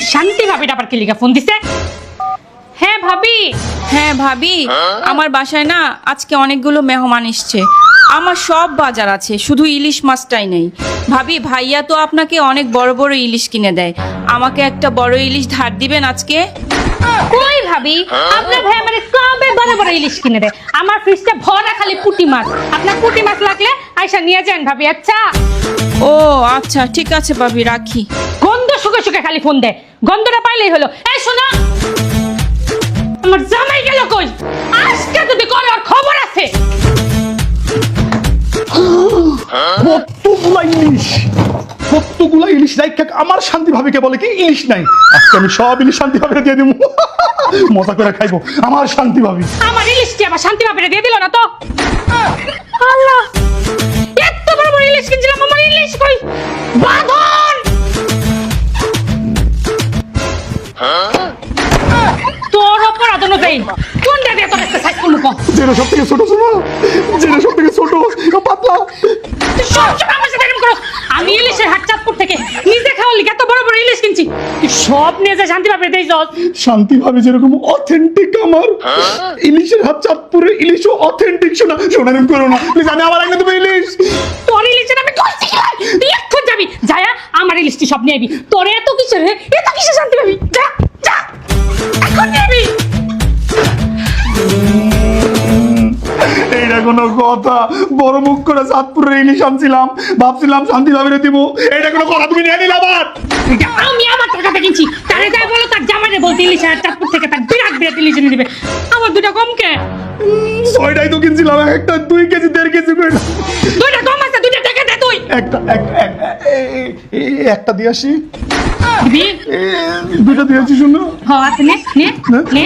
শান্তি ভাবিটা আবার কি লিগা ফোন দিছে? হ্যাঁ ভাবি। হ্যাঁ ভাবি, আমার বাসায় না আজকে অনেকগুলো মেহমান এসছে। আমার সব বাজার আছে, শুধু ইলিশ মাছটাই নেই। ভাবি, ভাইয়া তো আপনাকে অনেক বড় বড় ইলিশ কিনে দেয়, আমাকে একটা বড় ইলিশ ধার দিবেন আজকে? কই ভাবি, আপনার ভাই আমারে কবে বড় বড় ইলিশ কিনে দেয়? আমার ফ্রিজটা ভরা খালি পুঁটি মাছ। আপনার পুঁটি মাছ লাগলে আয়সা নিয়ে যান ভাবি। আচ্ছা ও আচ্ছা, ঠিক আছে ভাবি, রাখি। গন্ধ শুকে শুকে খালি ফোন দেয়, গন্ধটা পাইলেই হলো। এই শোনো, আমার জামাই গেল কই? আজকে যদি করে ওর খবর আছে। কতগুলা ইলিশ নাই, আমার শান্তি ভাবিকে বলে কি ইলিশ নাই। আজকে আমি সব ইলিশ শান্তি ভাবিকে দিয়ে দিব, মজা করে খাইবো আমার শান্তি ভাবি। আমার ইলিশটি আবার শান্তি ভাবিরে দিয়ে দিল না তো? আল্লাহ, এত বড় বড় ইলিশ কিনছিলাম, আমার ইলিশ কই? বাঁধন তোর অপরাধ অনুযায়ী কোনটা দিয়ে তোর একটা সাইজ করবো? যেটা সব থেকে ছোট শোনো, যেটা সব থেকে ছোট পাতলা। তুই সবসময় আমার সাথে এরকম করো। আমি ইলিশের হাট চাঁদপুর থেকে নিজে খাওয়ার লিগে এত বড় বড় ইলিশ কিনছি, তুই সব নিয়ে যা শান্তি ভাবিরে দেই যত। শান্তি ভাবি যেরকম অথেন্টিক, আমার ইলিশের হাত চাঁদপুরের ইলিশও অথেন্টিক। শোনান করো না প্লিজ, আমি আমার আগে তুমি ইলিশ। তোর ইলিশের আমি কইছি কি ভাই? তুই এখন যাবি, যায়া আমার ইলিশটি সব নিয়ে আইবি। তোর এত কিসের রে? এত কিসের শান্তি ভাবি? যা যা এখন নিয়ে আইবি। এইটা কোনো কথা? বড় মুখ করে চাঁদপুরের ইলিশ আনছিলাম, ভাবছিলাম শান্তি ভাবিরে দিব, এইটা কোনো কথা? তুমি নিয়ে নিলে আবার। আমি আমার টাকাতে কিনছি, তারে যাই বলো তার জামাইরে বলতে ইলিশ আর চাঁদপুর থেকে তার বিরাট বিরাট ইলিশ এনে দিবে। আমার দুটা কম কে? 6টাই তো কিনছিলাম, একটা 2 কেজি 1.5 কেজি করে। দুইটা কম আছে, দুইটা টাকা দে তুই। একটা দিয়ে আসি, দিবি? দুটো দিয়েছি। শুনো, হ্যাঁ আছে, নে নে নে।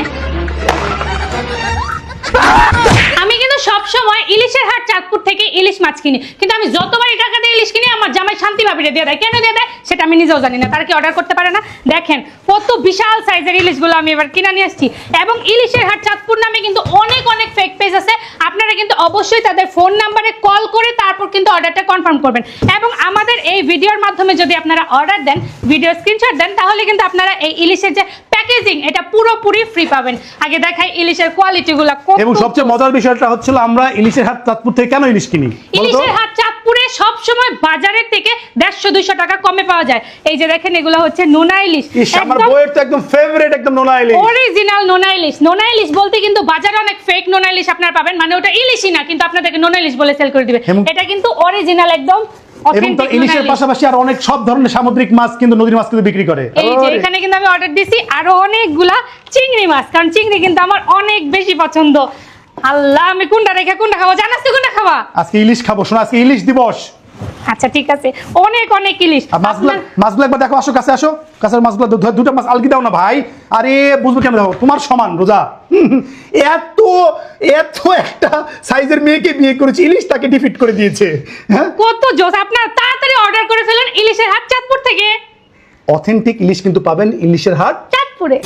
আমি কিন্তু সব সময় ইলিশের হাট চাঁদপুর থেকে ইলিশ মাছ কিনি, কিন্তু আমি যতবারই টাকা দিয়ে ইলিশ কিনি আমার জামাই শান্তি ভাবিরে দিয়ে দেয়। কেন দিয়ে দেয় সেটা আমি নিজেও জানি না। তারা কি অর্ডার করতে পারে না? দেখেন কত বিশাল সাইজের ইলিশগুলো আমি এবার কিনে নিয়ে আসছি। এবং ইলিশের হাট চাঁদপুর নামে কিন্তু অনেক অনেক ফেক পেজ আছে, আপনারা কিন্তু অবশ্যই তাদের ফোন নাম্বারে কল করে তারপর কিন্তু অর্ডারটা কনফার্ম করবেন। এবং আমাদের এই ভিডিওর মাধ্যমে যদি আপনারা অর্ডার দেন, ভিডিও স্ক্রিনশট দেন, তাহলে কিন্তু আপনারা এই ইলিশের যে প্যাকেজিং এটা পুরোপুরি ফ্রি পাবেন। আগে দেখাই ইলিশের কোয়ালিটিগুলো। এবং সবচেয়ে মজার বিষয়টা হচ্ছিল আমরা ইলিশের হাট চাঁদপুর থেকে কেন ইলিশ কিনি? ইলিশের হাট চাঁদপুরে সব সময় বাজারের থেকে 150-200 টাকা কমে পাওয়া যায়। এই যে দেখেন, এগুলো হচ্ছে নোনা ইলিশ, আমার বউয়ের তো একদম ফেভারিট, একদম নোনা ইলিশ, অরিজিনাল নোনা ইলিশ। নোনা ইলিশ বলতে কিন্তু বাজারে অনেক ফেক নোনা ইলিশ আপনারা পাবেন, মানে ওটা ইলিশই না, কিন্তু আপনাদেরকে নোনা ইলিশ বলে সেল করে দিবে। এটা কিন্তু অরিজিনাল একদম। এবং তার ইলিশের পাশাপাশি আর অনেক সব ধরনের সামুদ্রিক মাছ কিন্তু নদীর মাছ কিন্তু বিক্রি করে। এই যে এখানে কিন্তু আমি অর্ডার দিছি আরো অনেকগুলা চিংড়ি মাছ, কারণ চিংড়ি কিন্তু আমার অনেক বেশি পছন্দ। আল্লাহ, আমি কোনটা রেখে কোনটা খাবো? জানাস তুই কোনটা খাওয়া? আজকে ইলিশ খাবো, শোনো আজকে ইলিশ দিবস। আচ্ছা ঠিক আছে, অনেক অনেক ইলিশ। মাছগুলো একবার দেখো, আসো কাছে আসো, কাছের মাছগুলো দুটো মাছ আলগি দাও না ভাই। আরে বুঝবো কেন, দেখো তোমার সমান রোজা এত এত একটা সাইজের মেয়েকে বিয়ে করেছে, ইলিশ তাকে ডিফিট করে দিয়েছে। হ্যাঁ, কত জোস! আপনারা তাড়াতাড়ি অর্ডার করে ফেলেন ইলিশের হাট চাঁদপুর থেকে। অথেন্টিক ইলিশ কিন্তু পাবেন ইলিশের হাট চাঁদপুরে।